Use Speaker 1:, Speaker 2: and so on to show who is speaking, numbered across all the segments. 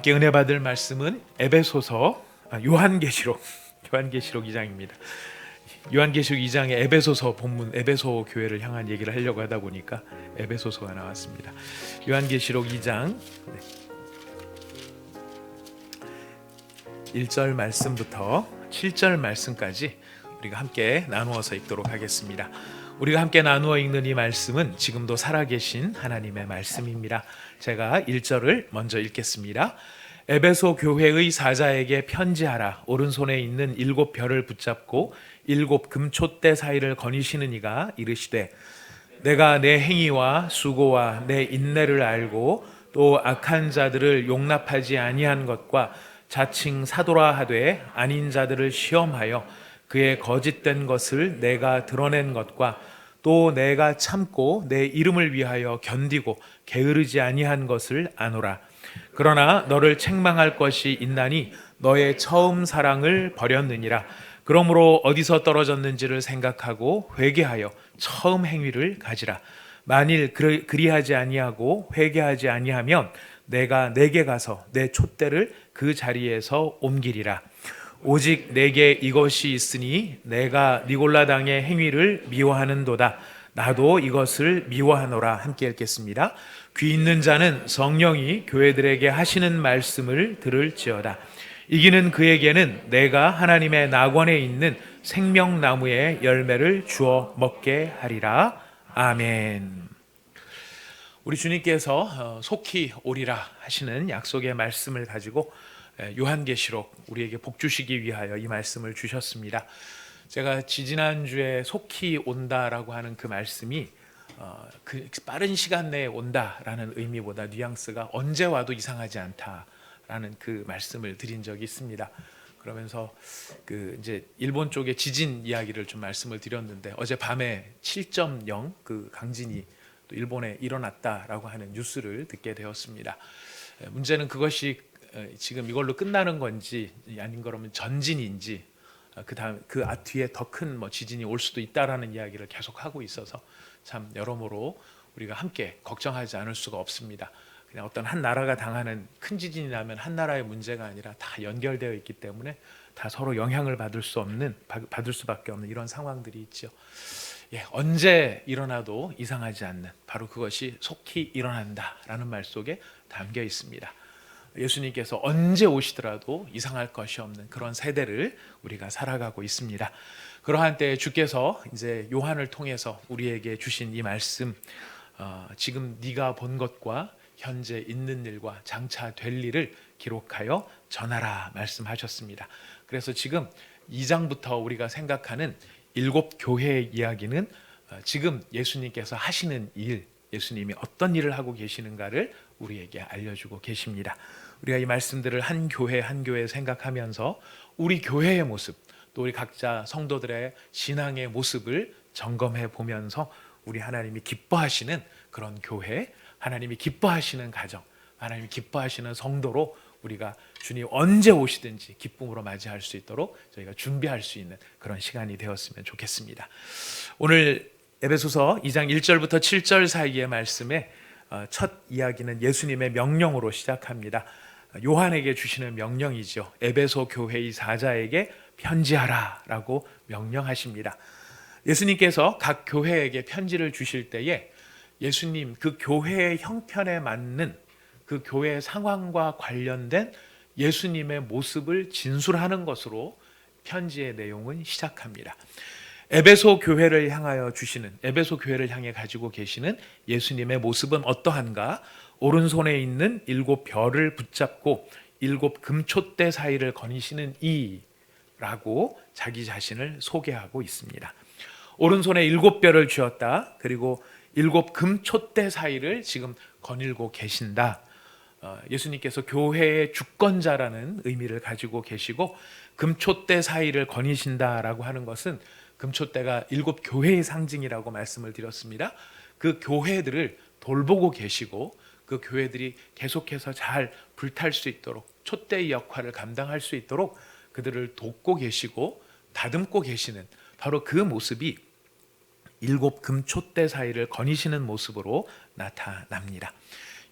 Speaker 1: 함께 은혜 받을 말씀은 요한계시록 2장입니다. 요한계시록 2장의 에베소서 본문, 에베소 교회를 향한 얘기를 하려고 하다 보니까 에베소서가 나왔습니다. 요한계시록 2장 1절 말씀부터 7절 말씀까지 우리가 함께 나누어서 읽도록 하겠습니다. 우리가 함께 나누어 읽는 이 말씀은 지금도 살아계신 하나님의 말씀입니다. 제가 1절을 먼저 읽겠습니다. 에베소 교회의 사자에게 편지하라. 오른손에 있는 7 별을 붙잡고 7 금촛대 사이를 거니시는 이가 이르시되, 내가 내 행위와 수고와 내 인내를 알고 또 악한 자들을 용납하지 아니한 것과 자칭 사도라 하되 아닌 자들을 시험하여 그의 거짓된 것을 내가 드러낸 것과 또 내가 참고 내 이름을 위하여 견디고 게으르지 아니한 것을 아노라. 그러나 너를 책망할 것이 있나니 너의 처음 사랑을 버렸느니라. 그러므로 어디서 떨어졌는지를 생각하고 회개하여 처음 행위를 가지라. 만일 그리하지 아니하고 회개하지 아니하면 내가 내게 가서 내 촛대를 그 자리에서 옮기리라. 오직 내게 이것이 있으니 내가 니골라 당의 행위를 미워하는도다. 나도 이것을 미워하노라. 함께 읽겠습니다. 귀 있는 자는 성령이 교회들에게 하시는 말씀을 들을지어다. 이기는 그에게는 내가 하나님의 낙원에 있는 생명나무의 열매를 주어 먹게 하리라. 아멘. 우리 주님께서 속히 오리라 하시는 약속의 말씀을 가지고 요한계시록 우리에게 복 주시기 위하여 이 말씀을 주셨습니다. 제가 지지난주에 속히 온다라고 하는 그 말씀이 그 빠른 시간 내에 온다라는 의미보다 뉘앙스가 언제 와도 이상하지 않다라는 그 말씀을 드린 적이 있습니다. 그러면서 이제 일본 쪽의 지진 이야기를 좀 말씀을 드렸는데, 어제 밤에 7.0 그 강진이 또 일본에 일어났다라고 하는 뉴스를 듣게 되었습니다. 문제는 그것이 지금 이걸로 끝나는 건지 아닌 그러면 전진인지 그다음 그 뒤에 더 큰 지진이 올 수도 있다라는 이야기를 계속 하고 있어서 참 여러모로 우리가 함께 걱정하지 않을 수가 없습니다. 그냥 어떤 한 나라가 당하는 큰 지진이 나면 한 나라의 문제가 아니라 다 연결되어 있기 때문에 다 서로 영향을 받을 수밖에 없는 이런 상황들이 있죠. 언제 일어나도 이상하지 않는 바로 그것이 속히 일어난다라는 말 속에 담겨 있습니다. 예수님께서 언제 오시더라도 이상할 것이 없는 그런 세대를 우리가 살아가고 있습니다. 그러한 때에 주께서 이제 요한을 통해서 우리에게 주신 이 말씀, 지금 네가 본 것과 현재 있는 일과 장차 될 일을 기록하여 전하라 말씀하셨습니다. 그래서 지금 2장부터 우리가 생각하는 7 교회의 이야기는 지금 예수님께서 하시는 일, 예수님이 어떤 일을 하고 계시는가를 우리에게 알려주고 계십니다. 우리가 이 말씀들을 한 교회 한 교회 생각하면서 우리 교회의 모습, 또 우리 각자 성도들의 신앙의 모습을 점검해 보면서 우리 하나님이 기뻐하시는 그런 교회, 하나님이 기뻐하시는 가정, 하나님이 기뻐하시는 성도로 우리가 주님 언제 오시든지 기쁨으로 맞이할 수 있도록 저희가 준비할 수 있는 그런 시간이 되었으면 좋겠습니다. 오늘 에베소서 2장 1절부터 7절 사이의 말씀에 첫 이야기는 예수님의 명령으로 시작합니다. 요한에게 주시는 명령이죠. 에베소 교회의 사자에게 편지하라 라고 명령하십니다. 예수님께서 각 교회에게 편지를 주실 때에 예수님 그 교회의 형편에 맞는 그 교회의 상황과 관련된 예수님의 모습을 진술하는 것으로 편지의 내용은 시작합니다. 에베소 교회를 향하여 주시는, 에베소 교회를 향해 가지고 계시는 예수님의 모습은 어떠한가? 오른손에 있는 7 별을 붙잡고 7 금촛대 사이를 거니시는 이라고 자기 자신을 소개하고 있습니다. 오른손에 7 별을 쥐었다. 그리고 7 금촛대 사이를 지금 거닐고 계신다. 예수님께서 교회의 주권자라는 의미를 가지고 계시고 금촛대 사이를 거니신다라고 하는 것은 금촛대가 7 교회의 상징이라고 말씀을 드렸습니다. 그 교회들을 돌보고 계시고 그 교회들이 계속해서 잘 불탈 수 있도록 촛대의 역할을 감당할 수 있도록 그들을 돕고 계시고 다듬고 계시는 바로 그 모습이 7 금촛대 사이를 거니시는 모습으로 나타납니다.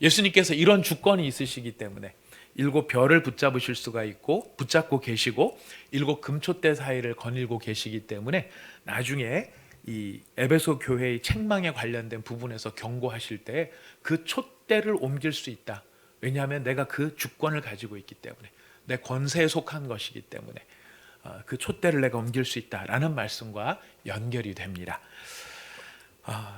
Speaker 1: 예수님께서 이런 주권이 있으시기 때문에 일곱 별을 붙잡으실 수가 있고 붙잡고 계시고 일곱 금촛대 사이를 거닐고 계시기 때문에 나중에 이 에베소 교회의 책망에 관련된 부분에서 경고하실 때 그 촛대를 옮길 수 있다. 왜냐하면 내가 그 주권을 가지고 있기 때문에 내 권세에 속한 것이기 때문에 그 촛대를 내가 옮길 수 있다라는 말씀과 연결이 됩니다.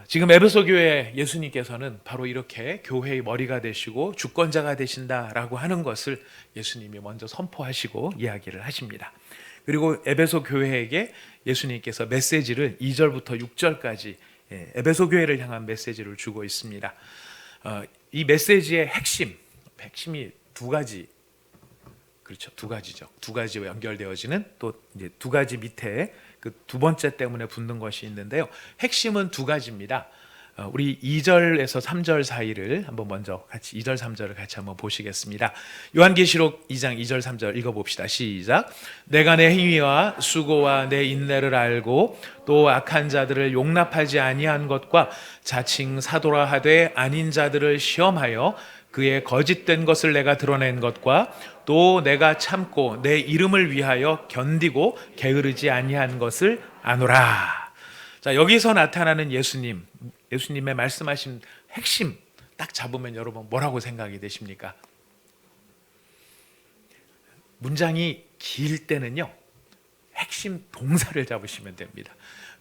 Speaker 1: 지금 에베소 교회 예수님께서는 바로 이렇게 교회의 머리가 되시고 주권자가 되신다라고 하는 것을 예수님이 먼저 선포하시고 이야기를 하십니다. 그리고 에베소 교회에게 예수님께서 메시지를 2절부터 6절까지 에베소 교회를 향한 메시지를 주고 있습니다. 이 메시지의 핵심이 두 가지, 그렇죠, 두 가지죠. 두 가지와 연결되어지는 또 이제 두 가지 밑에 그 두 번째 때문에 붙는 것이 있는데요. 핵심은 두 가지입니다. 우리 2절에서 3절 사이를 한번 먼저 같이 2절 3절을 같이 한번 보시겠습니다. 요한계시록 2장 2절 3절 읽어봅시다. 시작. 내가 내 행위와 수고와 내 인내를 알고 또 악한 자들을 용납하지 아니한 것과 자칭 사도라 하되 아닌 자들을 시험하여 그의 거짓된 것을 내가 드러낸 것과 또 내가 참고 내 이름을 위하여 견디고 게으르지 아니한 것을 아노라. 자, 여기서 나타나는 예수님의 말씀하신 핵심 딱 잡으면 여러분 뭐라고 생각이 되십니까? 문장이 길 때는요, 핵심 동사를 잡으시면 됩니다.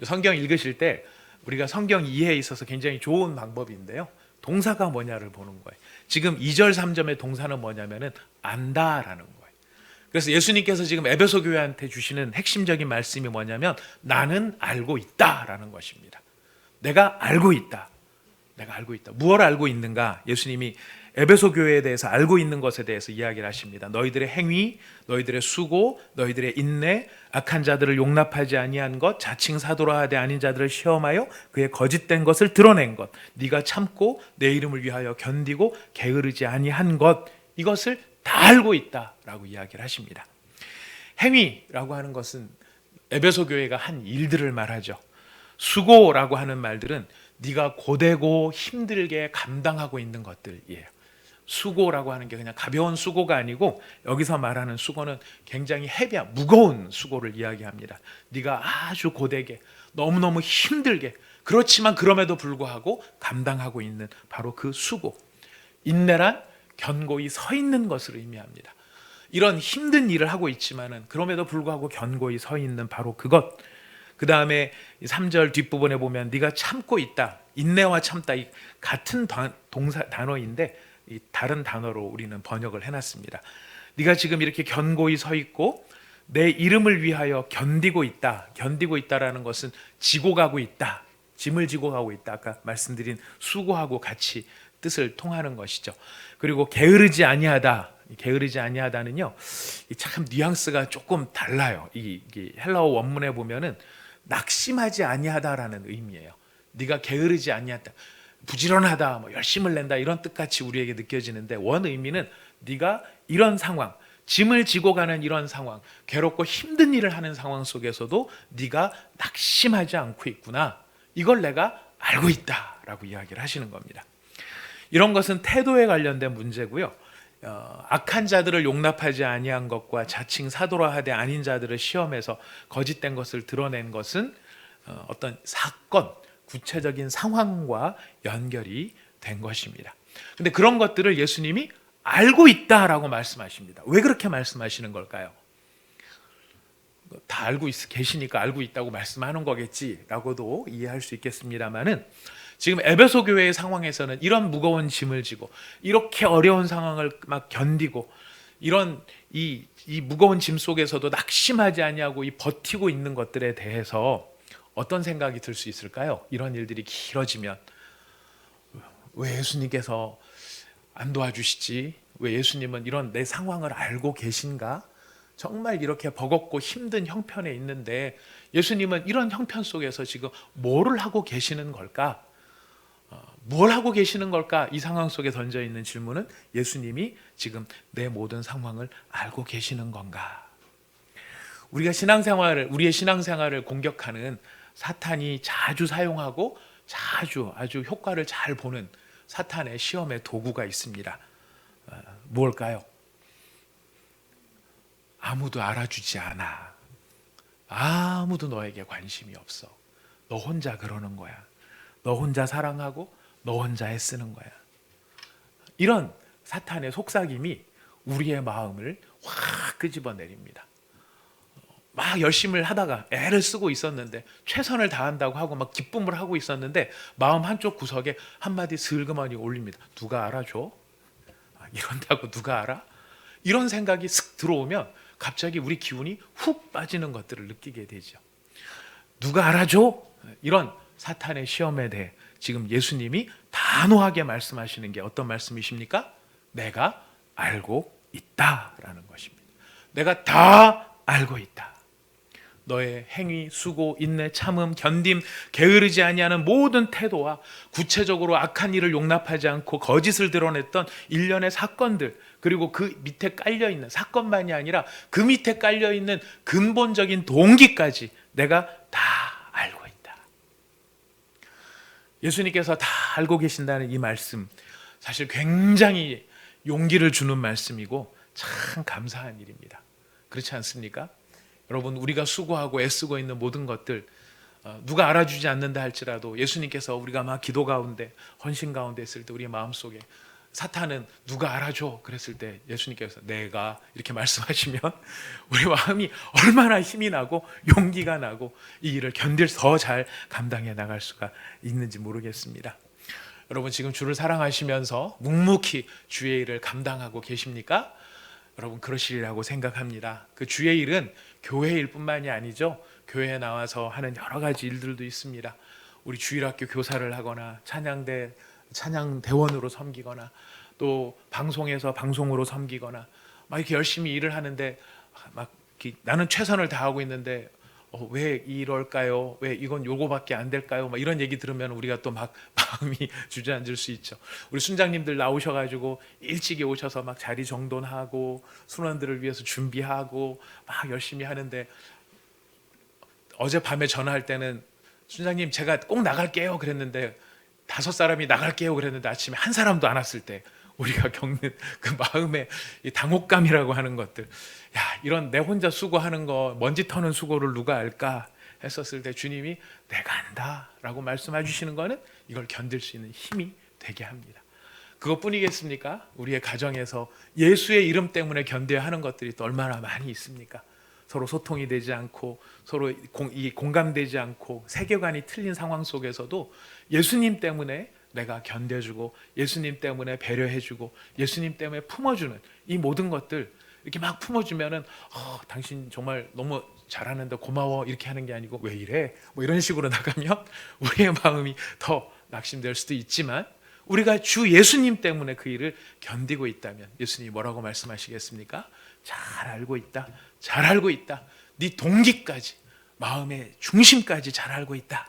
Speaker 1: 성경 읽으실 때 우리가 성경 이해에 있어서 굉장히 좋은 방법인데요, 동사가 뭐냐를 보는 거예요. 지금 2절 3절의 동사는 뭐냐면은 안다라는 거예요. 그래서 예수님께서 지금 에베소 교회한테 주시는 핵심적인 말씀이 뭐냐면 나는 알고 있다라는 것입니다. 내가 알고 있다. 내가 알고 있다. 무엇을 알고 있는가? 예수님이 에베소 교회에 대해서 알고 있는 것에 대해서 이야기를 하십니다. 너희들의 행위, 너희들의 수고, 너희들의 인내, 악한 자들을 용납하지 아니한 것, 자칭 사도라 하되 아닌 자들을 시험하여 그의 거짓된 것을 드러낸 것, 네가 참고 내 이름을 위하여 견디고 게으르지 아니한 것, 이것을 다 알고 있다라고 이야기를 하십니다. 행위라고 하는 것은 에베소 교회가 한 일들을 말하죠. 수고라고 하는 말들은 네가 고되고 힘들게 감당하고 있는 것들이에요. 수고라고 하는 게 그냥 가벼운 수고가 아니고 여기서 말하는 수고는 굉장히 헤비한 무거운 수고를 이야기합니다. 네가 아주 고되게 너무너무 힘들게 그렇지만 그럼에도 불구하고 감당하고 있는 바로 그 수고. 인내란 견고히 서 있는 것을 의미합니다. 이런 힘든 일을 하고 있지만은 그럼에도 불구하고 견고히 서 있는 바로 그것. 그 다음에 3절 뒷부분에 보면 네가 참고 있다. 인내와 참다 이 같은 단어인데 이 다른 단어로 우리는 번역을 해놨습니다. 네가 지금 이렇게 견고히 서 있고 내 이름을 위하여 견디고 있다. 견디고 있다라는 것은 지고 가고 있다. 짐을 지고 가고 있다. 아까 말씀드린 수고하고 같이 뜻을 통하는 것이죠. 그리고 게으르지 아니하다. 게으르지 아니하다는요, 참 뉘앙스가 조금 달라요. 이 헬라어 원문에 보면은 낙심하지 아니하다라는 의미예요. 네가 게으르지 아니하다, 부지런하다, 열심을 낸다 이런 뜻같이 우리에게 느껴지는데 원 의미는 네가 이런 상황, 짐을 지고 가는 이런 상황, 괴롭고 힘든 일을 하는 상황 속에서도 네가 낙심하지 않고 있구나. 이걸 내가 알고 있다라고 이야기를 하시는 겁니다. 이런 것은 태도에 관련된 문제고요. 악한 자들을 용납하지 아니한 것과 자칭 사도라 하되 아닌 자들을 시험해서 거짓된 것을 드러낸 것은 어떤 사건, 구체적인 상황과 연결이 된 것입니다. 근데 그런 것들을 예수님이 알고 있다라고 말씀하십니다. 왜 그렇게 말씀하시는 걸까요? 다 알고 계시니까 알고 있다고 말씀하는 거겠지라고도 이해할 수 있겠습니다만은 지금 에베소 교회의 상황에서는 이런 무거운 짐을 지고 이렇게 어려운 상황을 막 견디고 이런 이 무거운 짐 속에서도 낙심하지 아니하고 이 버티고 있는 것들에 대해서 어떤 생각이 들 수 있을까요? 이런 일들이 길어지면 왜 예수님께서 안 도와주시지? 왜 예수님은 이런 내 상황을 알고 계신가? 정말 이렇게 버겁고 힘든 형편에 있는데 예수님은 이런 형편 속에서 지금 뭐를 하고 계시는 걸까? 뭘 하고 계시는 걸까? 이 상황 속에 던져 있는 질문은 예수님이 지금 내 모든 상황을 알고 계시는 건가? 우리의 신앙생활을 공격하는 사탄이 자주 사용하고 아주 효과를 잘 보는 사탄의 시험의 도구가 있습니다. 무엇일까요? 아무도 알아주지 않아. 아무도 너에게 관심이 없어. 너 혼자 그러는 거야. 너 혼자 사랑하고 너 혼자 애쓰는 거야. 이런 사탄의 속삭임이 우리의 마음을 확 끄집어내립니다. 막 열심을 하다가 애를 쓰고 있었는데, 최선을 다한다고 하고 막 기쁨을 하고 있었는데, 마음 한쪽 구석에 한마디 슬그머니 올립니다. 누가 알아줘? 이런다고 누가 알아? 이런 생각이 슥 들어오면 갑자기 우리 기운이 훅 빠지는 것들을 느끼게 되죠. 누가 알아줘? 이런 사탄의 시험에 대해 지금 예수님이 단호하게 말씀하시는 게 어떤 말씀이십니까? 내가 알고 있다라는 것입니다. 내가 다 알고 있다. 너의 행위, 수고, 인내, 참음, 견딤, 게으르지 아니하는 모든 태도와 구체적으로 악한 일을 용납하지 않고 거짓을 드러냈던 일련의 사건들, 그리고 그 밑에 깔려있는 사건만이 아니라 그 밑에 깔려있는 근본적인 동기까지 내가 다 알고 있다. 예수님께서 다 알고 계신다는 이 말씀, 사실 굉장히 용기를 주는 말씀이고 참 감사한 일입니다. 그렇지 않습니까? 여러분, 우리가 수고하고 애쓰고 있는 모든 것들 누가 알아주지 않는다 할지라도 예수님께서 우리가 막 기도 가운데 헌신 가운데 있을 때 우리의 마음속에 사탄은 누가 알아줘 그랬을 때 예수님께서 내가 이렇게 말씀하시면 우리 마음이 얼마나 힘이 나고 용기가 나고 이 일을 더 잘 감당해 나갈 수가 있는지 모르겠습니다. 여러분, 지금 주를 사랑하시면서 묵묵히 주의 일을 감당하고 계십니까? 여러분, 그러시리라고 생각합니다. 그 주의 일은 교회 일뿐만이 아니죠. 교회에 나와서 하는 여러 가지 일들도 있습니다. 우리 주일학교 교사를 하거나 찬양대원으로 섬기거나 또 방송에서 방송으로 섬기거나 막 이렇게 열심히 일을 하는데 막 나는 최선을 다하고 있는데 왜 이럴까요? 왜 이건 요거밖에 안 될까요? 막 이런 얘기 들으면 우리가 또 막 마음이 주저앉을 수 있죠. 우리 순장님들 나오셔가지고 일찍이 오셔서 막 자리 정돈하고 순원들을 위해서 준비하고 막 열심히 하는데, 어젯밤에 전화할 때는 순장님 제가 꼭 나갈게요 그랬는데 5사람이 나갈게요 그랬는데 아침에 한 사람도 안 왔을 때 우리가 겪는 그 마음의 이 당혹감이라고 하는 것들, 야, 이런 내 혼자 수고하는 거, 먼지 터는 수고를 누가 알까 했었을 때 주님이 내가 안다 라고 말씀해 주시는 거는 이걸 견딜 수 있는 힘이 되게 합니다. 그것뿐이겠습니까? 우리의 가정에서 예수의 이름 때문에 견뎌야 하는 것들이 또 얼마나 많이 있습니까? 서로 소통이 되지 않고 서로 공감되지 않고 세계관이 틀린 상황 속에서도 예수님 때문에 내가 견뎌주고 예수님 때문에 배려해주고 예수님 때문에 품어주는 이 모든 것들, 이렇게 막 품어주면은 당신 정말 너무 잘하는데 고마워 이렇게 하는 게 아니고 왜 이래? 뭐 이런 식으로 나가면 우리의 마음이 더 낙심될 수도 있지만, 우리가 주 예수님 때문에 그 일을 견디고 있다면 예수님이 뭐라고 말씀하시겠습니까? 잘 알고 있다. 잘 알고 있다. 네 동기까지, 마음의 중심까지 잘 알고 있다.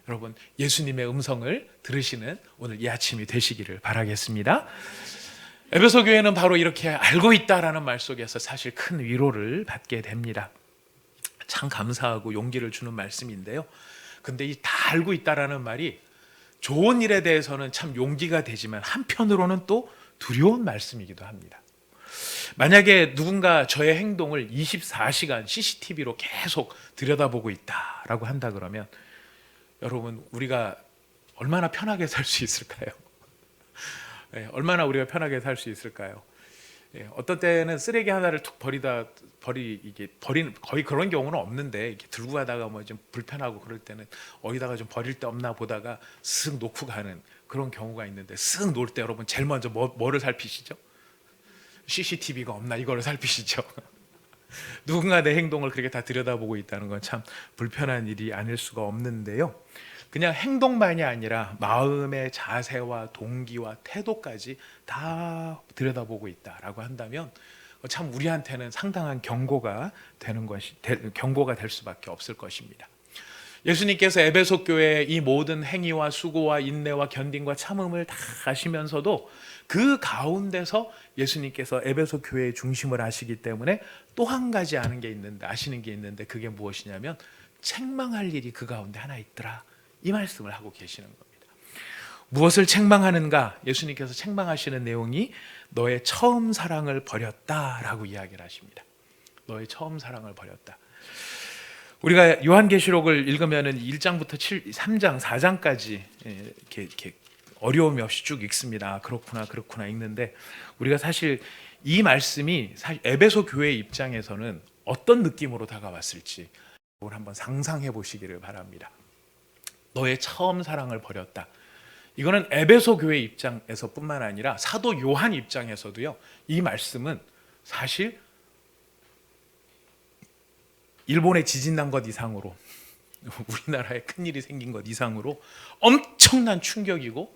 Speaker 1: 여러분, 예수님의 음성을 들으시는 오늘 이 아침이 되시기를 바라겠습니다. 에베소 교회는 바로 이렇게 알고 있다라는 말 속에서 사실 큰 위로를 받게 됩니다. 참 감사하고 용기를 주는 말씀인데요. 근데 이 다 알고 있다라는 말이 좋은 일에 대해서는 참 용기가 되지만 한편으로는 또 두려운 말씀이기도 합니다. 만약에 누군가 저의 행동을 24시간 CCTV로 계속 들여다보고 있다라고 한다 그러면 여러분, 우리가 얼마나 편하게 살 수 있을까요? 네, 얼마나 우리가 편하게 살 수 있을까요? 네, 어떤 때는 쓰레기 하나를 툭 버리는 거의 그런 경우는 없는데, 이렇게 들고 가다가 뭐 좀 불편하고 그럴 때는 어디다가 좀 버릴 데 없나 보다가 쓱 놓고 가는 그런 경우가 있는데, 쓱 놓을 때 여러분 제일 먼저 뭐를 살피시죠? CCTV가 없나 이거를 살피시죠. 누군가 내 행동을 그렇게 다 들여다보고 있다는 건 참 불편한 일이 아닐 수가 없는데요. 그냥 행동만이 아니라 마음의 자세와 동기와 태도까지 다 들여다보고 있다라고 한다면 참 우리한테는 상당한 경고가 될 수밖에 없을 것입니다. 예수님께서 에베소 교회의 이 모든 행위와 수고와 인내와 견딤과 참음을 다 하시면서도 그 가운데서 예수님께서 에베소 교회의 중심을 아시기 때문에 또 한 가지 아시는 게 있는데, 그게 무엇이냐면 책망할 일이 그 가운데 하나 있더라, 이 말씀을 하고 계시는 겁니다. 무엇을 책망하는가? 예수님께서 책망하시는 내용이 너의 처음 사랑을 버렸다라고 이야기를 하십니다. 너의 처음 사랑을 버렸다. 우리가 요한계시록을 읽으면은 1장부터 3장, 4장까지 이렇게 어려움이 없이 쭉 읽습니다. 그렇구나 읽는데 우리가 사실 이 말씀이 사실 에베소 교회 입장에서는 어떤 느낌으로 다가왔을지 한번 상상해 보시기를 바랍니다. 너의 처음 사랑을 버렸다. 이거는 에베소 교회 입장에서뿐만 아니라 사도 요한 입장에서도요. 이 말씀은 사실 일본에 지진 난 것 이상으로 우리나라에 큰일이 생긴 것 이상으로 엄청난 충격이고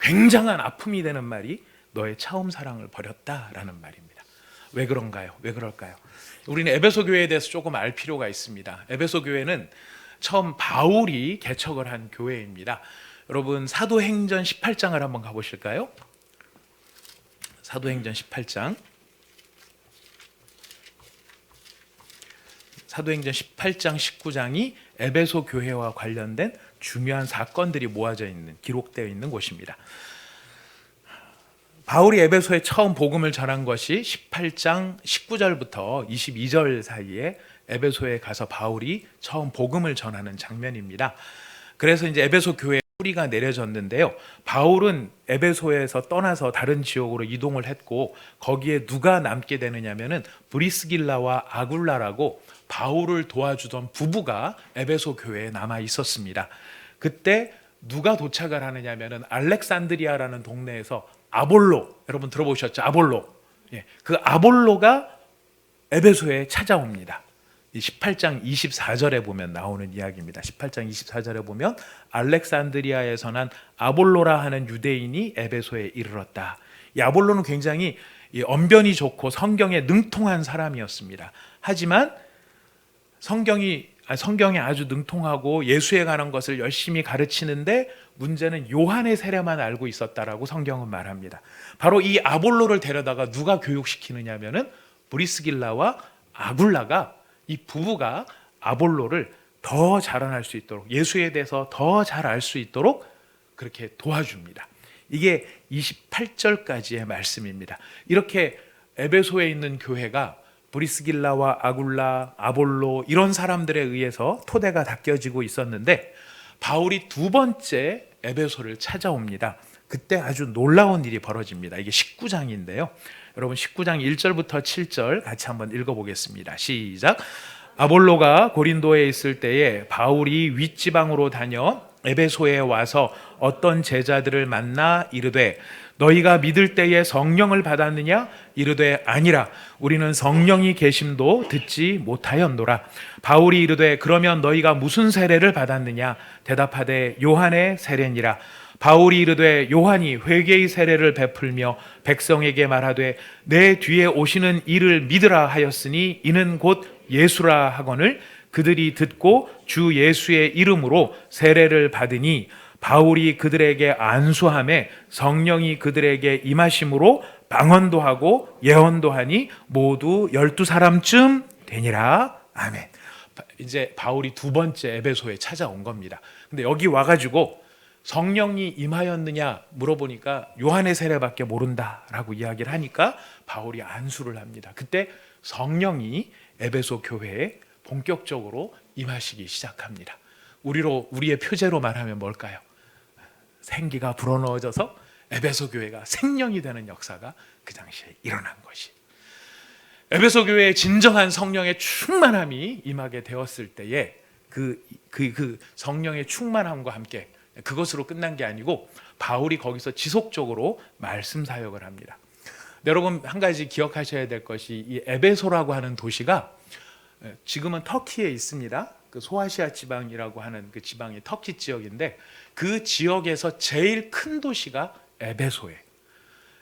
Speaker 1: 굉장한 아픔이 되는 말이 너의 처음 사랑을 버렸다라는 말입니다. 왜 그런가요? 왜 그럴까요? 우리는 에베소 교회에 대해서 조금 알 필요가 있습니다. 에베소 교회는 처음 바울이 개척을 한 교회입니다. 여러분 사도행전 18장을 한번 가보실까요? 사도행전 18장. 사도행전 18장 19장이 에베소 교회와 관련된 중요한 사건들이 모아져 있는, 기록되어 있는 곳입니다. 바울이 에베소에 처음 복음을 전한 것이 18장 19절부터 22절 사이에 에베소에 가서 바울이 처음 복음을 전하는 장면입니다. 그래서 이제 에베소 교회에 뿌리가 내려졌는데요. 바울은 에베소에서 떠나서 다른 지역으로 이동을 했고 거기에 누가 남게 되느냐면은 브리스길라와 아굴라라고 바울을 도와주던 부부가 에베소 교회에 남아 있었습니다. 그때 누가 도착을 하느냐면은 알렉산드리아라는 동네에서 아볼로, 여러분 들어보셨죠? 아볼로. 그 아볼로가 에베소에 찾아옵니다. 18장 24절에 보면 나오는 이야기입니다. 18장 24절에 보면 알렉산드리아에서 난 아볼로라 하는 유대인이 에베소에 이르렀다. 이 아볼로는 굉장히 언변이 좋고 성경에 능통한 사람이었습니다. 하지만 성경에 아주 능통하고 예수에 관한 것을 열심히 가르치는데 문제는 요한의 세례만 알고 있었다라고 성경은 말합니다. 바로 이 아볼로를 데려다가 누가 교육시키느냐면은 브리스길라와 아굴라가, 이 부부가 아볼로를 더 자라날 수 있도록, 예수에 대해서 더 잘 알 수 있도록 그렇게 도와줍니다. 이게 28절까지의 말씀입니다. 이렇게 에베소에 있는 교회가 브리스길라와 아굴라, 아볼로 이런 사람들에 의해서 토대가 닦여지고 있었는데 바울이 두 번째 에베소를 찾아옵니다. 그때 아주 놀라운 일이 벌어집니다. 이게 19장인데요. 여러분 19장 1절부터 7절 같이 한번 읽어보겠습니다. 시작. 아볼로가 고린도에 있을 때에 바울이 윗지방으로 다녀 에베소에 와서 어떤 제자들을 만나 이르되 너희가 믿을 때에 성령을 받았느냐? 이르되 아니라 우리는 성령이 계심도 듣지 못하였노라. 바울이 이르되 그러면 너희가 무슨 세례를 받았느냐? 대답하되 요한의 세례니라. 바울이 이르되 요한이 회개의 세례를 베풀며 백성에게 말하되 내 뒤에 오시는 이를 믿으라 하였으니 이는 곧 예수라 하거늘 그들이 듣고 주 예수의 이름으로 세례를 받으니 바울이 그들에게 안수하매 성령이 그들에게 임하심으로 방언도 하고 예언도 하니 모두 12사람쯤 되니라. 아멘. 이제 바울이 두 번째 에베소에 찾아온 겁니다. 근데 여기 와가지고 성령이 임하였느냐 물어보니까 요한의 세례밖에 모른다라고 이야기를 하니까 바울이 안수를 합니다. 그때 성령이 에베소 교회에 본격적으로 임하시기 시작합니다. 우리의 표제로 말하면 뭘까요? 생기가 불어넣어져서 에베소 교회가 생명이 되는 역사가 그 당시에 일어난 것이. 에베소 교회의 진정한 성령의 충만함이 임하게 되었을 때에 그 성령의 충만함과 함께 그것으로 끝난 게 아니고 바울이 거기서 지속적으로 말씀 사역을 합니다. 여러분 한 가지 기억하셔야 될 것이 이 에베소라고 하는 도시가 지금은 터키에 있습니다. 그 소아시아 지방이라고 하는 그 지방이 터키 지역인데 그 지역에서 제일 큰 도시가 에베소예요.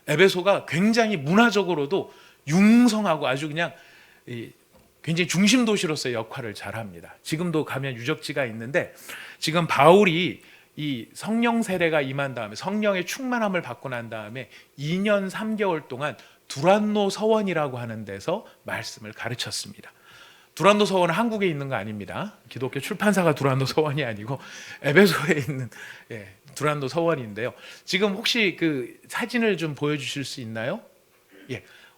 Speaker 1: 에베소가 굉장히 문화적으로도 융성하고 아주 그냥 굉장히 중심 도시로서의 역할을 잘합니다. 지금도 가면 유적지가 있는데 지금 바울이 이 성령 세례가 임한 다음에 성령의 충만함을 받고 난 다음에 2년 3개월 동안 두란노 서원이라고 하는 데서 말씀을 가르쳤습니다. 두란노 서원은 한국에 있는 거 아닙니다. 기독교 출판사가 두란노 서원이 아니고 에베소에 있는 두란노 서원인데요. 지금 혹시 그 사진을 좀 보여주실 수 있나요?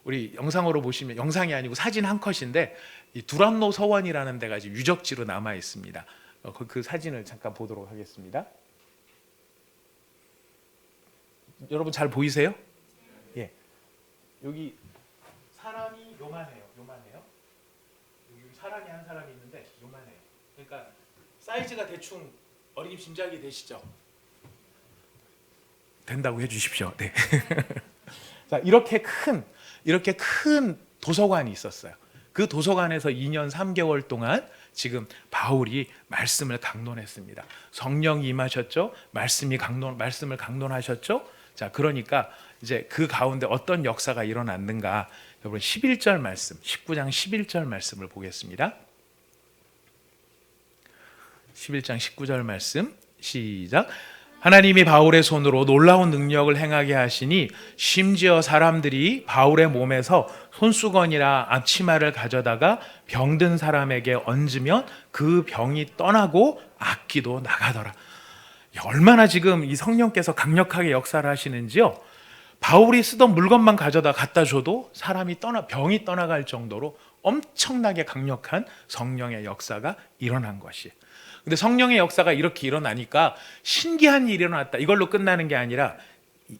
Speaker 1: 우리 영상으로 보시면, 영상이 아니고 사진 한 컷인데 이 두란노 서원이라는 데가 지금 유적지로 남아 있습니다. 그 사진을 잠깐 보도록 하겠습니다. 여러분 잘 보이세요? 예. 여기 사람이 요만해요. 여기 사람이 한 사람이 있는데 요만해요. 그러니까 사이즈가 대충 어린이 짐작이 되시죠? 된다고 해주십시오. 네. 자, 이렇게 큰 도서관이 있었어요. 그 도서관에서 2년 3개월 동안 지금 바울이 말씀을 강론했습니다. 성령이 임하셨죠? 말씀을 강론하셨죠? 자, 그러니까 이제 그 가운데 어떤 역사가 일어났는가? 여러분 11절 말씀, 19장 11절 말씀을 보겠습니다. 11장 19절 말씀 시작. 하나님이 바울의 손으로 놀라운 능력을 행하게 하시니 심지어 사람들이 바울의 몸에서 손수건이나 앞치마를 가져다가 병든 사람에게 얹으면 그 병이 떠나고 악기도 나가더라. 얼마나 지금 이 성령께서 강력하게 역사를 하시는지요. 바울이 쓰던 물건만 가져다 갖다 줘도 병이 떠나갈 정도로 엄청나게 강력한 성령의 역사가 일어난 것이에요. 근데 성령의 역사가 이렇게 일어나니까 신기한 일이 일어났다, 이걸로 끝나는 게 아니라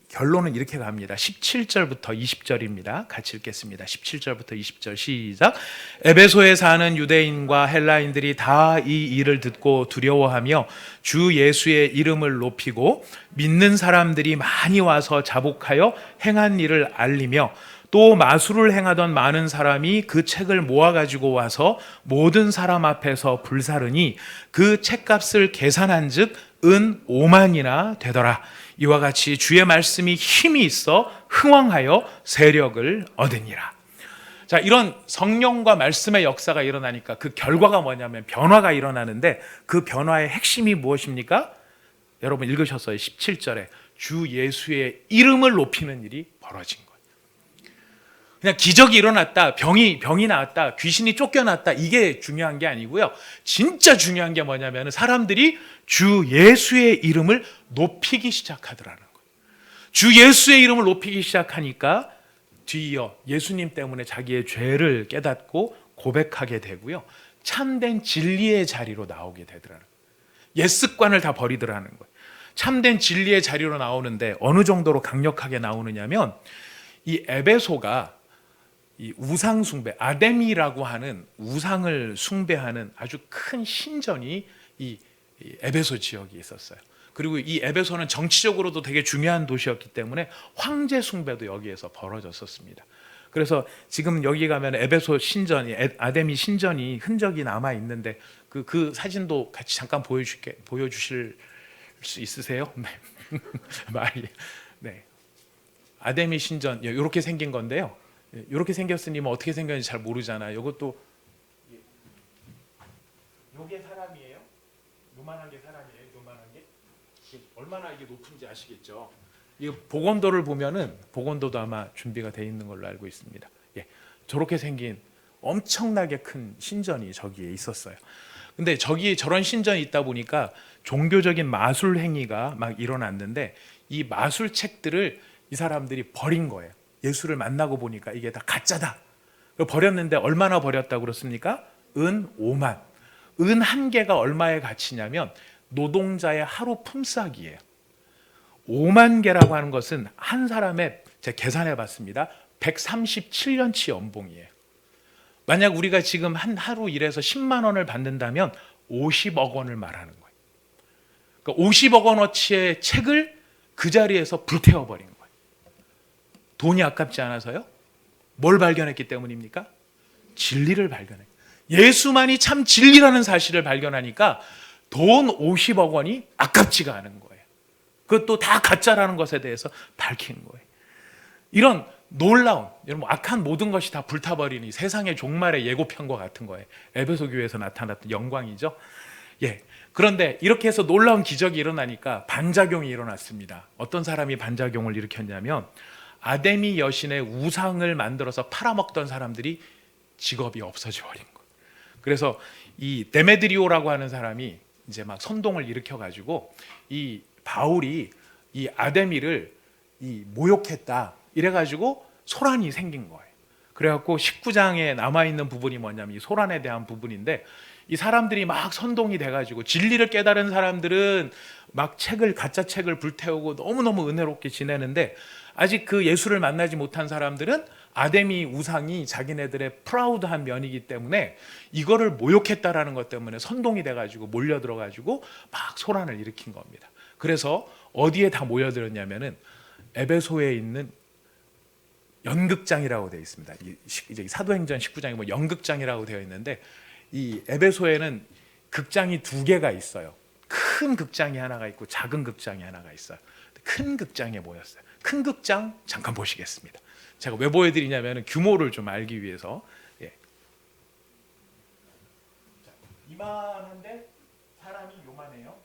Speaker 1: 결론은 이렇게 갑니다. 17절부터 20절입니다. 같이 읽겠습니다. 17절부터 20절 시작. 에베소에 사는 유대인과 헬라인들이 다 이 일을 듣고 두려워하며 주 예수의 이름을 높이고 믿는 사람들이 많이 와서 자복하여 행한 일을 알리며 또 마술을 행하던 많은 사람이 그 책을 모아가지고 와서 모든 사람 앞에서 불사르니 그 책값을 계산한 즉 은 5만이나 되더라. 이와 같이 주의 말씀이 힘이 있어 흥왕하여 세력을 얻으니라. 자, 이런 성령과 말씀의 역사가 일어나니까 그 결과가 뭐냐면 변화가 일어나는데, 그 변화의 핵심이 무엇입니까? 여러분 읽으셨어요. 17절에 주 예수의 이름을 높이는 일이 벌어진 거예요. 그냥 기적이 일어났다, 병이 나았다, 귀신이 쫓겨났다, 이게 중요한 게 아니고요. 진짜 중요한 게 뭐냐면 사람들이 주 예수의 이름을 높이기 시작하더라는 거예요. 주 예수의 이름을 높이기 시작하니까 뒤이어 예수님 때문에 자기의 죄를 깨닫고 고백하게 되고요. 참된 진리의 자리로 나오게 되더라는 거예요. 옛 습관을 다 버리더라는 거예요. 참된 진리의 자리로 나오는데 어느 정도로 강력하게 나오느냐면, 이 에베소가 이 우상 숭배, 아데미라고 하는 우상을 숭배하는 아주 큰 신전이 이 에베소 지역에 있었어요. 그리고 이 에베소는 정치적으로도 되게 중요한 도시였기 때문에 황제 숭배도 여기에서 벌어졌었습니다. 그래서 지금 여기 가면 에베소 신전이, 아데미 신전이 흔적이 남아 있는데 그 사진도 같이 잠깐 보여주실 수 있으세요? 네. 네. 아데미 신전 이렇게 생긴 건데요. 이렇게 생겼으니 뭐 어떻게 생겼는지 잘 모르잖아요. 이것도 요게 사람이에요. 요만한 게 사람이에요. 요만한 게 얼마나 이게 높은지 아시겠죠? 이 보건도를 보면은, 보건도도 아마 준비가 돼 있는 걸로 알고 있습니다. 예, 저렇게 생긴 엄청나게 큰 신전이 저기에 있었어요. 근데 저기 저런 신전이 있다 보니까 종교적인 마술 행위가 막 일어났는데, 이 마술 책들을 이 사람들이 버린 거예요. 예수를 만나고 보니까 이게 다 가짜다. 버렸는데 얼마나 버렸다고 그렇습니까? 은 5만. 은 한 개가 얼마의 가치냐면 노동자의 하루 품삯이에요. 5만 개라고 하는 것은 한 사람의, 제가 계산해 봤습니다, 137년치 연봉이에요. 만약 우리가 지금 한 하루 일해서 10만 원을 받는다면 50억 원을 말하는 거예요. 그러니까 50억 원어치의 책을 그 자리에서 불태워버린 거예요. 돈이 아깝지 않아서요? 뭘 발견했기 때문입니까? 진리를 발견해요. 예수만이 참 진리라는 사실을 발견하니까 돈 50억 원이 아깝지가 않은 거예요. 그것도 다 가짜라는 것에 대해서 밝힌 거예요. 이런 놀라운, 여러분, 악한 모든 것이 다 불타버리니 세상의 종말의 예고편과 같은 거예요. 에베소 교회에서 나타났던 영광이죠. 예. 그런데 이렇게 해서 놀라운 기적이 일어나니까 반작용이 일어났습니다. 어떤 사람이 반작용을 일으켰냐면, 아데미 여신의 우상을 만들어서 팔아먹던 사람들이 직업이 없어져 버린 거예요. 그래서 이 데메드리오라고 하는 사람이 이제 막 선동을 일으켜 가지고 이 바울이 이 아데미를 모욕했다, 이래 가지고 소란이 생긴 거예요. 그래갖고 19장에 남아있는 부분이 뭐냐면 이 소란에 대한 부분인데, 이 사람들이 막 선동이 돼가지고 진리를 깨달은 사람들은 막 가짜 책을 불태우고 너무너무 은혜롭게 지내는데, 아직 그 예수를 만나지 못한 사람들은 아데미 우상이 자기네들의 프라우드한 면이기 때문에 이거를 모욕했다라는 것 때문에 선동이 돼가지고 몰려들어가지고 막 소란을 일으킨 겁니다. 그래서 어디에 다 모여들었냐면은 에베소에 있는 연극장이라고 되어 있습니다. 이제 사도행전 19장이 뭐 연극장이라고 되어 있는데, 이 에베소에는 극장이 두 개가 있어요. 큰 극장이 하나가 있고 작은 극장이 하나가 있어요. 큰 극장에 모였어요. 큰 극장 잠깐 보시겠습니다. 제가 왜 보여드리냐면 규모를 좀 알기 위해서. 예. 자, 이만한데 사람이 요만해요.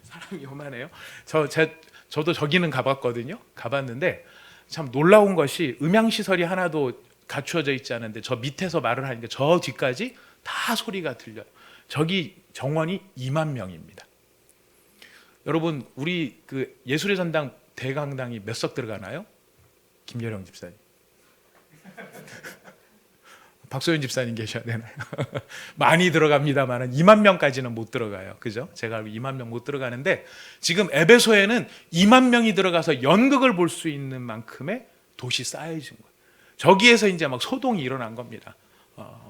Speaker 1: 사람이 요만해요. 저도 저기는 가봤거든요. 가봤는데 참 놀라운 것이 음향 시설이 하나도 갖추어져 있지 않은데 저 밑에서 말을 하니까 저 뒤까지 다 소리가 들려요. 저기 정원이 2만 명입니다. 여러분, 우리 그 예술의 전당 대강당이 몇 석 들어가나요? 김여령 집사님. 박소연 집사님 계셔야 되나요? 많이 들어갑니다만 2만 명까지는 못 들어가요. 그죠? 제가 알고 2만 명 못 들어가는데, 지금 에베소에는 2만 명이 들어가서 연극을 볼 수 있는 만큼의 도시 쌓여진 거예요. 저기에서 이제 막 소동이 일어난 겁니다.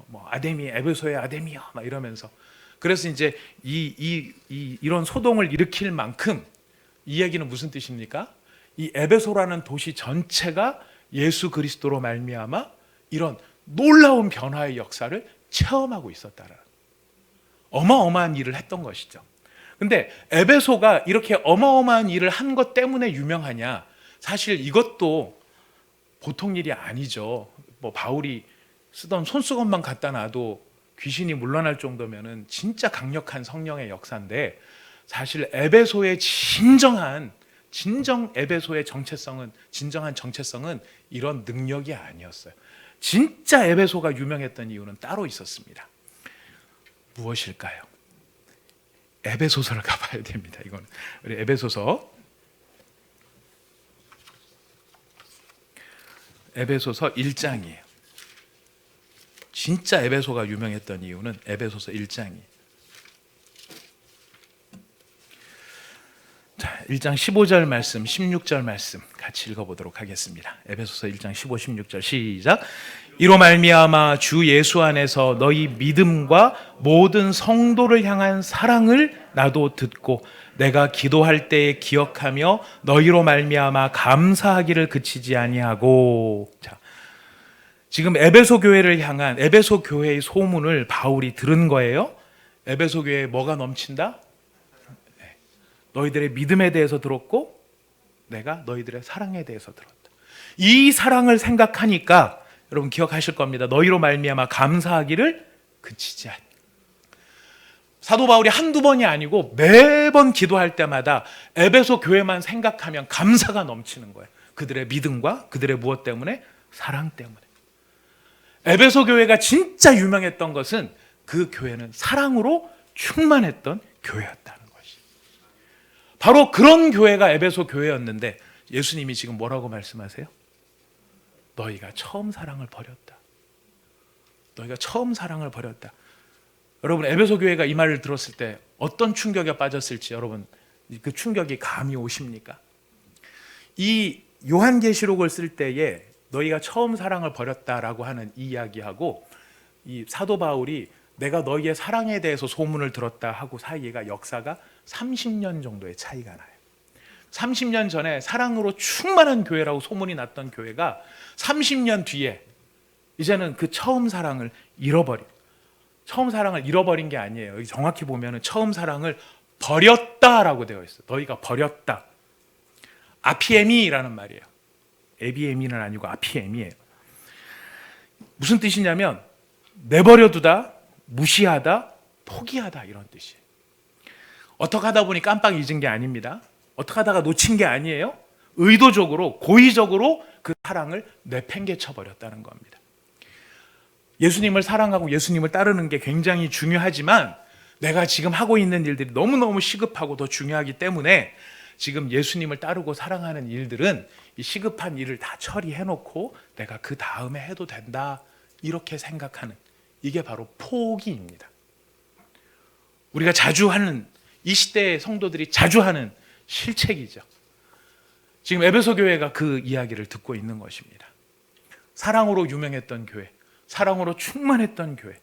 Speaker 1: 뭐 아데미, 에베소의 아데미여 막 이러면서. 그래서 이제 이런 소동을 일으킬 만큼, 이 얘기는 무슨 뜻입니까? 이 에베소라는 도시 전체가 예수 그리스도로 말미암아 이런 놀라운 변화의 역사를 체험하고 있었다라는, 어마어마한 일을 했던 것이죠. 근데 에베소가 이렇게 어마어마한 일을 한 것 때문에 유명하냐? 사실 이것도 보통 일이 아니죠. 뭐 바울이 쓰던 손수건만 갖다 놔도 귀신이 물러날 정도면은 진짜 강력한 성령의 역사인데, 사실 에베소의 진정 에베소의 정체성은, 진정한 정체성은 이런 능력이 아니었어요. 진짜 에베소가 유명했던 이유는 따로 있었습니다. 무엇일까요? 에베소서를 가봐야 됩니다. 이거는 우리 에베소서 1장이에요. 진짜 에베소가 유명했던 이유는 에베소서 1장이에요. 자, 1장 15절 말씀, 16절 말씀 같이 읽어보도록 하겠습니다. 에베소서 1장 15, 16절 시작. 이로 말미암아 주 예수 안에서 너희 믿음과 모든 성도를 향한 사랑을 나도 듣고 내가 기도할 때에 기억하며 너희로 말미암아 감사하기를 그치지 아니하고. 자, 지금 에베소 교회를 향한 에베소 교회의 소문을 바울이 들은 거예요. 에베소 교회에 뭐가 넘친다? 너희들의 믿음에 대해서 들었고 내가 너희들의 사랑에 대해서 들었다. 이 사랑을 생각하니까 여러분 기억하실 겁니다. 너희로 말미암아 감사하기를 그치지 않. 사도 바울이 한두 번이 아니고 매번 기도할 때마다 에베소 교회만 생각하면 감사가 넘치는 거예요. 그들의 믿음과 그들의 무엇 때문에? 사랑 때문에. 에베소 교회가 진짜 유명했던 것은 그 교회는 사랑으로 충만했던 교회였다는 것이. 바로 그런 교회가 에베소 교회였는데 예수님이 지금 뭐라고 말씀하세요? 너희가 처음 사랑을 버렸다. 너희가 처음 사랑을 버렸다. 여러분, 에베소 교회가 이 말을 들었을 때 어떤 충격에 빠졌을지 여러분 그 충격이 감이 오십니까? 이 요한계시록을 쓸 때에 너희가 처음 사랑을 버렸다라고 하는 이 이야기하고 이 사도 바울이 내가 너희의 사랑에 대해서 소문을 들었다 하고 사이가 역사가 30년 정도의 차이가 나요. 30년 전에 사랑으로 충만한 교회라고 소문이 났던 교회가 30년 뒤에 이제는 그 처음 사랑을 잃어버린, 처음 사랑을 잃어버린 게 아니에요. 여기 정확히 보면은 처음 사랑을 버렸다라고 되어 있어요. 너희가 버렸다. 아피에미라는 말이에요. 에비에미는 아니고 아피에미예요. 무슨 뜻이냐면 내버려두다, 무시하다, 포기하다 이런 뜻이에요. 어떻게 하다 보니 깜빡 잊은 게 아닙니다. 어떻게 하다가 놓친 게 아니에요. 의도적으로, 고의적으로 그 사랑을 내팽개쳐 버렸다는 겁니다. 예수님을 사랑하고 예수님을 따르는 게 굉장히 중요하지만 내가 지금 하고 있는 일들이 너무너무 시급하고 더 중요하기 때문에 지금 예수님을 따르고 사랑하는 일들은 이 시급한 일을 다 처리해놓고 내가 그 다음에 해도 된다, 이렇게 생각하는, 이게 바로 포기입니다. 우리가 자주 하는, 이 시대의 성도들이 자주 하는 실책이죠. 지금 에베소 교회가 그 이야기를 듣고 있는 것입니다. 사랑으로 유명했던 교회, 사랑으로 충만했던 교회,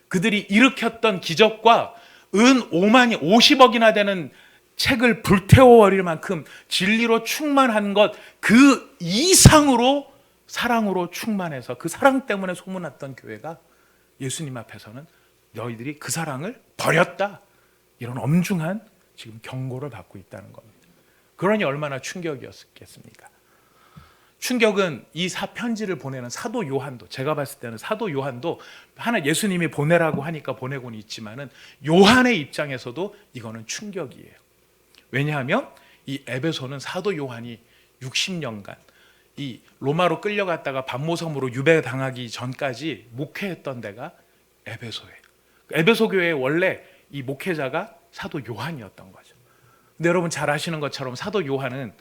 Speaker 1: 그들이 일으켰던 기적과 은 5만이 50억이나 되는 책을 불태워버릴 만큼 진리로 충만한 것 그 이상으로 사랑으로 충만해서 그 사랑 때문에 소문났던 교회가 예수님 앞에서는 너희들이 그 사랑을 버렸다, 이런 엄중한 지금 경고를 받고 있다는 겁니다. 그러니 얼마나 충격이었겠습니까? 충격은 이 편지를 보내는 사도 요한도, 제가 봤을 때는 사도 요한도 하나 예수님이 보내라고 하니까 보내고는 있지만은 요한의 입장에서도 이거는 충격이에요. 왜냐하면 이 에베소는 사도 요한이 60년간 이 로마로 끌려갔다가 반모섬으로 유배당하기 전까지 목회했던 데가 에베소예요. 에베소 교회의 원래 이 목회자가 사도 요한이었던 거죠. 근데 여러분 잘 아시는 것처럼 사도 요한은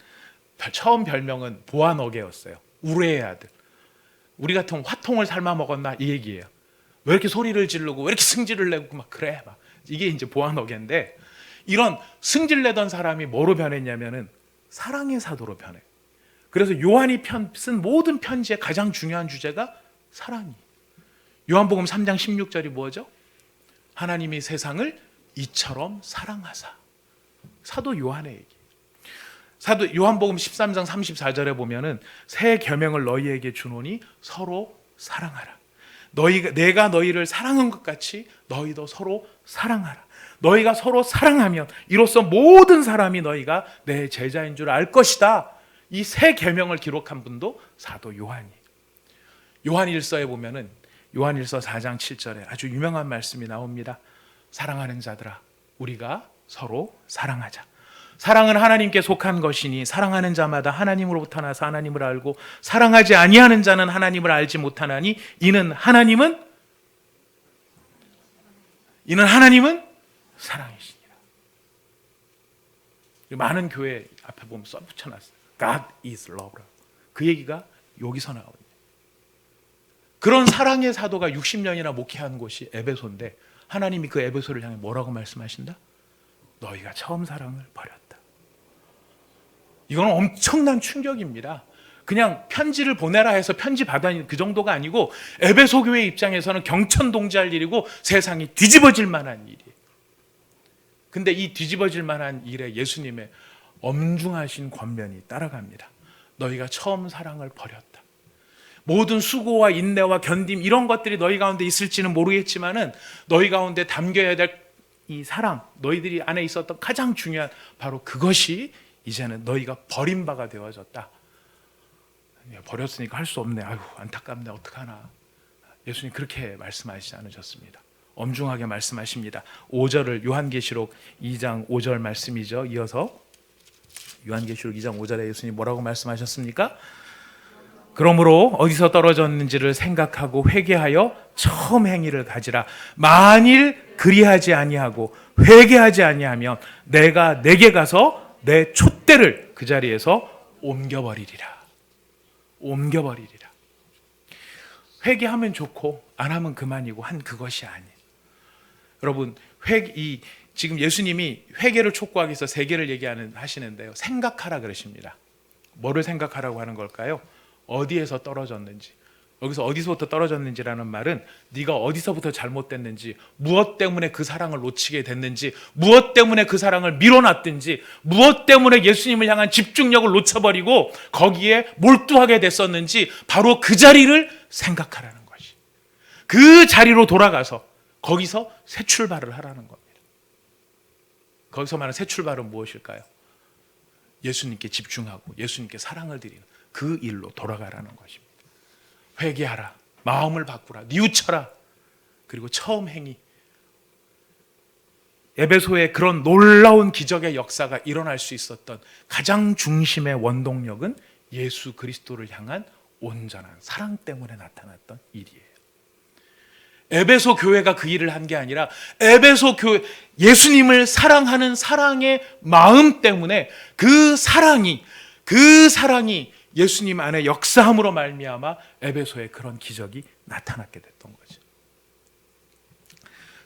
Speaker 1: 처음 별명은 보아너게였어요. 우레의 아들. 우리 같은 화통을 삶아 먹었나, 이 얘기예요. 왜 이렇게 소리를 지르고 왜 이렇게 승질을 내고 막 그래, 막 이게 이제 보아너게인데, 이런 승질내던 사람이 뭐로 변했냐면은 사랑의 사도로 변해요. 그래서 요한이 쓴 모든 편지의 가장 중요한 주제가 사랑이. 요한복음 3장 16절이 뭐죠? 하나님이 세상을 이처럼 사랑하사. 사도 요한의 얘기. 사도 요한복음 13장 34절에 보면은 새 계명을 너희에게 주노니 서로 사랑하라. 내가 너희를 사랑한 것 같이 너희도 서로 사랑하라. 너희가 서로 사랑하면 이로써 모든 사람이 너희가 내 제자인 줄 알 것이다. 이 새 계명을 기록한 분도 사도 요한이에요. 요한일서에 보면은 요한일서 4장 7절에 아주 유명한 말씀이 나옵니다. 사랑하는 자들아, 우리가 서로 사랑하자. 사랑은 하나님께 속한 것이니 사랑하는 자마다 하나님으로부터 나서 하나님을 알고 사랑하지 아니하는 자는 하나님을 알지 못하나니 이는 하나님은 사랑이시니라. 많은 교회 앞에 보면 써붙여놨어요. God is love. 그 얘기가 여기서 나옵니다. 그런 사랑의 사도가 60년이나 목회한 곳이 에베소인데 하나님이 그 에베소를 향해 뭐라고 말씀하신다? 너희가 처음 사랑을 버렸다. 이건 엄청난 충격입니다. 그냥 편지를 보내라 해서 편지 받아니 그 정도가 아니고 에베소 교회 입장에서는 경천동지할 일이고 세상이 뒤집어질 만한 일이에요. 근데 이 뒤집어질 만한 일에 예수님의 엄중하신 권면이 따라갑니다. 너희가 처음 사랑을 버렸다. 모든 수고와 인내와 견딤 이런 것들이 너희 가운데 있을지는 모르겠지만은 너희 가운데 담겨야 될 이 사랑, 너희들이 안에 있었던 가장 중요한 바로 그것이 이제는 너희가 버린 바가 되어졌다. 버렸으니까 할 수 없네. 아유, 안타깝네. 어떡하나. 예수님 그렇게 말씀하시지 않으셨습니다. 엄중하게 말씀하십니다. 5절을 요한계시록 2장 5절 말씀이죠. 이어서 요한계시록 2장 5절에 예수님 뭐라고 말씀하셨습니까? 그러므로 어디서 떨어졌는지를 생각하고 회개하여 처음 행위를 가지라. 만일 그리하지 아니하고 회개하지 아니하면 내가 내게 가서 내 촛대를 그 자리에서 옮겨버리리라. 회개하면 좋고 안 하면 그만이고 한 그것이 아니에요. 여러분 지금 예수님이 회개를 촉구하기 위해서 세 개를 하시는데요. 생각하라 그러십니다. 뭐를 생각하라고 하는 걸까요? 어디에서 떨어졌는지. 여기서 어디서부터 떨어졌는지라는 말은 네가 어디서부터 잘못됐는지, 무엇 때문에 그 사랑을 놓치게 됐는지, 무엇 때문에 그 사랑을 밀어놨든지, 무엇 때문에 예수님을 향한 집중력을 놓쳐버리고 거기에 몰두하게 됐었는지 바로 그 자리를 생각하라는 것이. 그 자리로 돌아가서 거기서 새 출발을 하라는 겁니다. 거기서 말하는 새 출발은 무엇일까요? 예수님께 집중하고 예수님께 사랑을 드리는 그 일로 돌아가라는 것입니다. 회개하라, 마음을 바꾸라, 뉘우쳐라, 그리고 처음 행위. 에베소에 그런 놀라운 기적의 역사가 일어날 수 있었던 가장 중심의 원동력은 예수 그리스도를 향한 온전한 사랑 때문에 나타났던 일이에요. 에베소 교회가 그 일을 한 게 아니라 에베소 교회, 예수님을 사랑하는 사랑의 마음 때문에 그 사랑이 예수님 안에 역사함으로 말미암아 에베소에 그런 기적이 나타났게 됐던 거죠.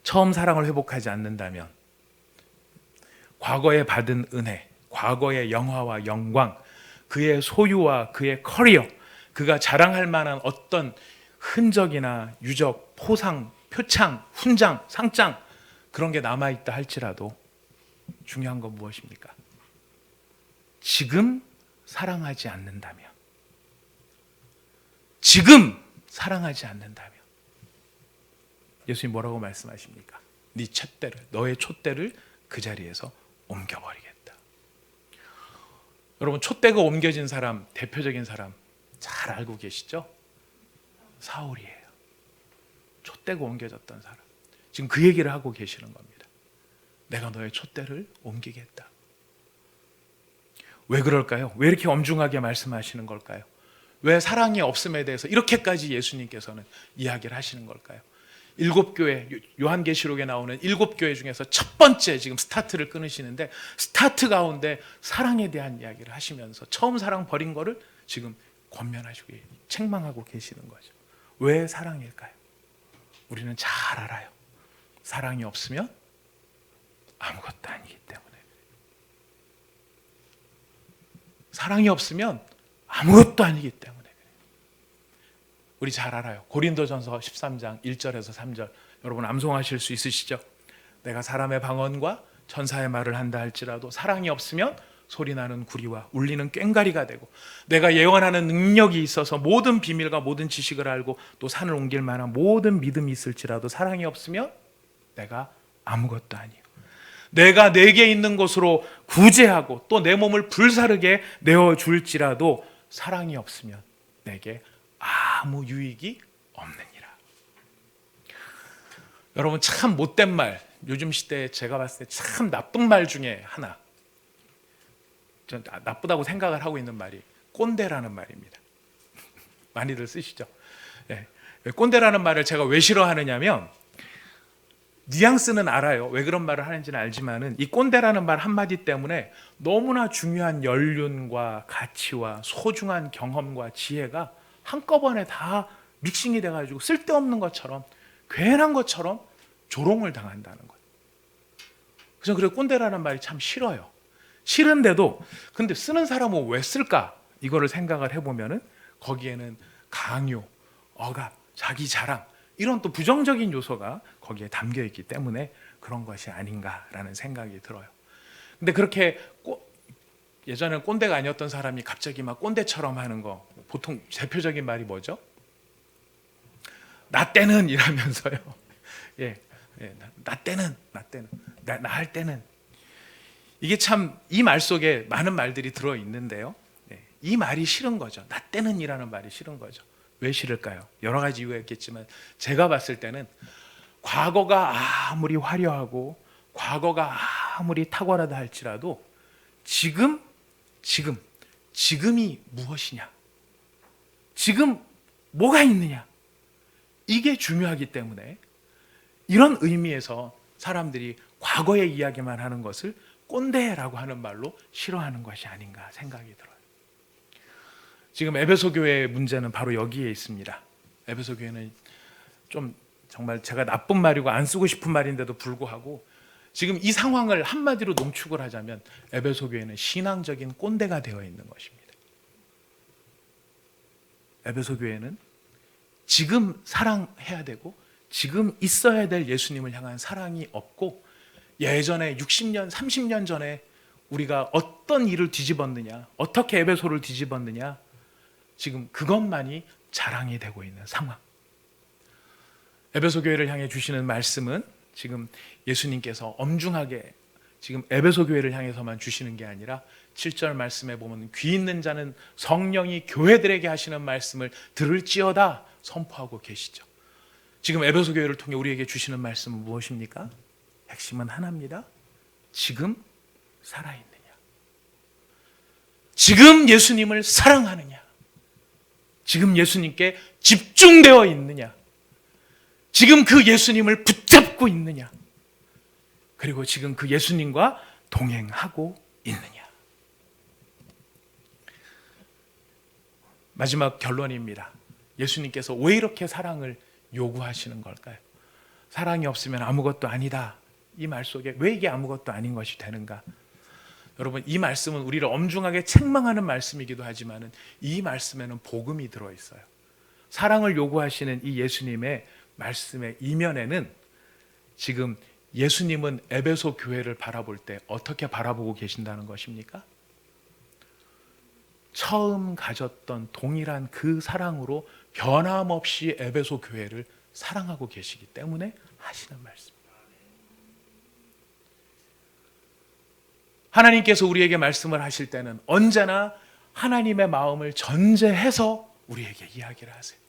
Speaker 1: 처음 사랑을 회복하지 않는다면 과거에 받은 은혜, 과거의 영화와 영광, 그의 소유와 그의 커리어, 그가 자랑할 만한 어떤 흔적이나 유적, 포상, 표창, 훈장, 상장, 그런 게 남아있다 할지라도 중요한 건 무엇입니까? 지금 사랑하지 않는다면, 지금 사랑하지 않는다면 예수님 뭐라고 말씀하십니까? 네 촛대를, 너의 촛대를 그 자리에서 옮겨버리겠다. 여러분, 촛대가 옮겨진 사람, 대표적인 사람 잘 알고 계시죠? 사울이에요. 촛대가 옮겨졌던 사람. 지금 그 얘기를 하고 계시는 겁니다. 내가 너의 촛대를 옮기겠다. 왜 그럴까요? 왜 이렇게 엄중하게 말씀하시는 걸까요? 왜 사랑이 없음에 대해서 이렇게까지 예수님께서는 이야기를 하시는 걸까요? 7교회, 요한계시록에 나오는 7교회 중에서 첫 번째 지금 스타트를 끊으시는데, 스타트 가운데 사랑에 대한 이야기를 하시면서 처음 사랑 버린 거를 지금 권면하시고 책망하고 계시는 거죠. 왜 사랑일까요? 우리는 잘 알아요. 사랑이 없으면 아무것도 아니기 때문에. 사랑이 없으면 아무것도 아니기 때문에. 우리 잘 알아요. 고린도전서 13장 1절에서 3절 여러분 암송하실 수 있으시죠? 내가 사람의 방언과 천사의 말을 한다 할지라도 사랑이 없으면 소리나는 구리와 울리는 꽹과리가 되고, 내가 예언하는 능력이 있어서 모든 비밀과 모든 지식을 알고 또 산을 옮길 만한 모든 믿음이 있을지라도 사랑이 없으면 내가 아무것도 아니에요. 내가 내게 있는 것으로 구제하고 또 내 몸을 불사르게 내어줄지라도 사랑이 없으면 내게 아무 유익이 없느니라. 여러분, 참 못된 말, 요즘 시대에 제가 봤을 때 참 나쁜 말 중에 하나, 전 나쁘다고 생각을 하고 있는 말이 꼰대라는 말입니다. 많이들 쓰시죠? 네. 꼰대라는 말을 제가 왜 싫어하느냐면, 뉘앙스는 알아요. 왜 그런 말을 하는지는 알지만은 이 꼰대라는 말 한마디 때문에 너무나 중요한 연륜과 가치와 소중한 경험과 지혜가 한꺼번에 다 믹싱이 돼가지고 쓸데없는 것처럼, 괜한 것처럼 조롱을 당한다는 거예요. 그래서 꼰대라는 말이 참 싫어요. 싫은데도 근데 쓰는 사람은 왜 쓸까? 이거를 생각을 해보면은 거기에는 강요, 억압, 자기 자랑, 이런 또 부정적인 요소가 거기에 담겨 있기 때문에 그런 것이 아닌가라는 생각이 들어요. 근데 그렇게 예전에는 꼰대가 아니었던 사람이 갑자기 막 꼰대처럼 하는 거, 보통 대표적인 말이 뭐죠? 나 때는 이라면서요. 나 때는 나 할 때는. 이게 참 이 말 속에 많은 말들이 들어 있는데요. 이 말이 싫은 거죠. 나 때는 이라는 말이 싫은 거죠. 왜 싫을까요? 여러 가지 이유가 있겠지만 제가 봤을 때는 과거가 아무리 화려하고 과거가 아무리 탁월하다 할지라도 지금이 무엇이냐, 지금 뭐가 있느냐, 이게 중요하기 때문에 이런 의미에서 사람들이 과거의 이야기만 하는 것을 꼰대라고 하는 말로 싫어하는 것이 아닌가 생각이 들어요. 지금 에베소 교회의 문제는 바로 여기에 있습니다. 에베소 교회는 좀 정말 제가 나쁜 말이고 안 쓰고 싶은 말인데도 불구하고 지금 이 상황을 한마디로 농축을 하자면 에베소 교회는 신앙적인 꼰대가 되어 있는 것입니다. 에베소 교회는 지금 사랑해야 되고 지금 있어야 될 예수님을 향한 사랑이 없고, 예전에 60년, 30년 전에 우리가 어떤 일을 뒤집었느냐, 어떻게 에베소를 뒤집었느냐, 지금 그것만이 자랑이 되고 있는 상황. 에베소 교회를 향해 주시는 말씀은 지금 예수님께서 엄중하게 지금 에베소 교회를 향해서만 주시는 게 아니라 7절 말씀에 보면 귀 있는 자는 성령이 교회들에게 하시는 말씀을 들을지어다 선포하고 계시죠. 지금 에베소 교회를 통해 우리에게 주시는 말씀은 무엇입니까? 핵심은 하나입니다. 지금 살아있느냐, 지금 예수님을 사랑하느냐, 지금 예수님께 집중되어 있느냐, 지금 그 예수님을 붙잡고 있느냐? 그리고 지금 그 예수님과 동행하고 있느냐? 마지막 결론입니다. 예수님께서 왜 이렇게 사랑을 요구하시는 걸까요? 사랑이 없으면 아무것도 아니다. 이 말 속에 왜 이게 아무것도 아닌 것이 되는가? 여러분, 이 말씀은 우리를 엄중하게 책망하는 말씀이기도 하지만 이 말씀에는 복음이 들어있어요. 사랑을 요구하시는 이 예수님의 말씀의 이면에는 지금 예수님은 에베소 교회를 바라볼 때 어떻게 바라보고 계신다는 것입니까? 처음 가졌던 동일한 그 사랑으로 변함없이 에베소 교회를 사랑하고 계시기 때문에 하시는 말씀입니다. 하나님께서 우리에게 말씀을 하실 때는 언제나 하나님의 마음을 전제해서 우리에게 이야기를 하세요.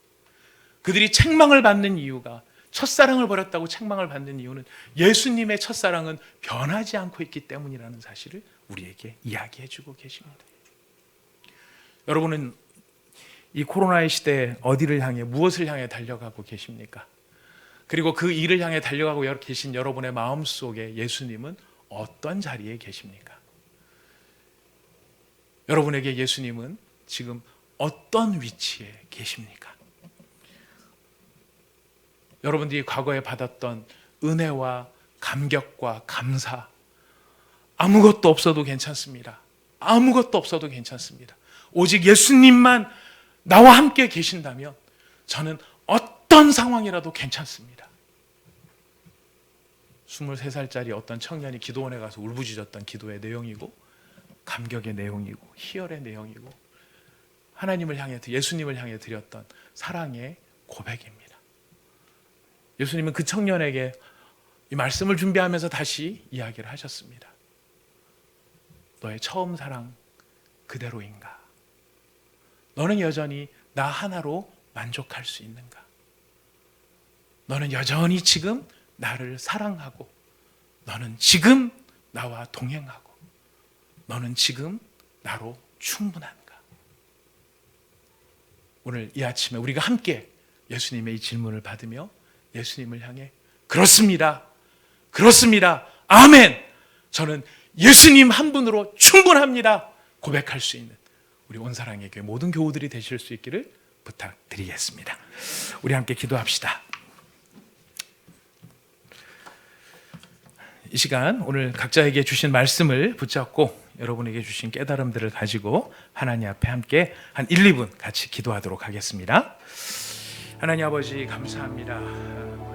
Speaker 1: 그들이 책망을 받는 이유가, 첫사랑을 버렸다고 책망을 받는 이유는 예수님의 첫사랑은 변하지 않고 있기 때문이라는 사실을 우리에게 이야기해 주고 계십니다. 여러분은 이 코로나의 시대에 어디를 향해, 무엇을 향해 달려가고 계십니까? 그리고 그 일을 향해 달려가고 계신 여러분의 마음속에 예수님은 어떤 자리에 계십니까? 여러분에게 예수님은 지금 어떤 위치에 계십니까? 여러분들이 과거에 받았던 은혜와 감격과 감사, 아무것도 없어도 괜찮습니다. 아무것도 없어도 괜찮습니다. 오직 예수님만 나와 함께 계신다면 저는 어떤 상황이라도 괜찮습니다. 23살짜리 어떤 청년이 기도원에 가서 울부짖었던 기도의 내용이고, 감격의 내용이고, 희열의 내용이고, 하나님을 향해, 예수님을 향해 드렸던 사랑의 고백입니다. 예수님은 그 청년에게 이 말씀을 준비하면서 다시 이야기를 하셨습니다. 너의 처음 사랑 그대로인가? 너는 여전히 나 하나로 만족할 수 있는가? 너는 여전히 지금 나를 사랑하고, 너는 지금 나와 동행하고, 너는 지금 나로 충분한가? 오늘 이 아침에 우리가 함께 예수님의 이 질문을 받으며 예수님을 향해 그렇습니다, 그렇습니다, 아멘, 저는 예수님 한 분으로 충분합니다 고백할 수 있는 우리 온사랑의 교회 모든 교우들이 되실 수 있기를 부탁드리겠습니다. 우리 함께 기도합시다. 이 시간 오늘 각자에게 주신 말씀을 붙잡고 여러분에게 주신 깨달음들을 가지고 하나님 앞에 함께 한 1, 2분 같이 기도하도록 하겠습니다. 하나님 아버지 감사합니다.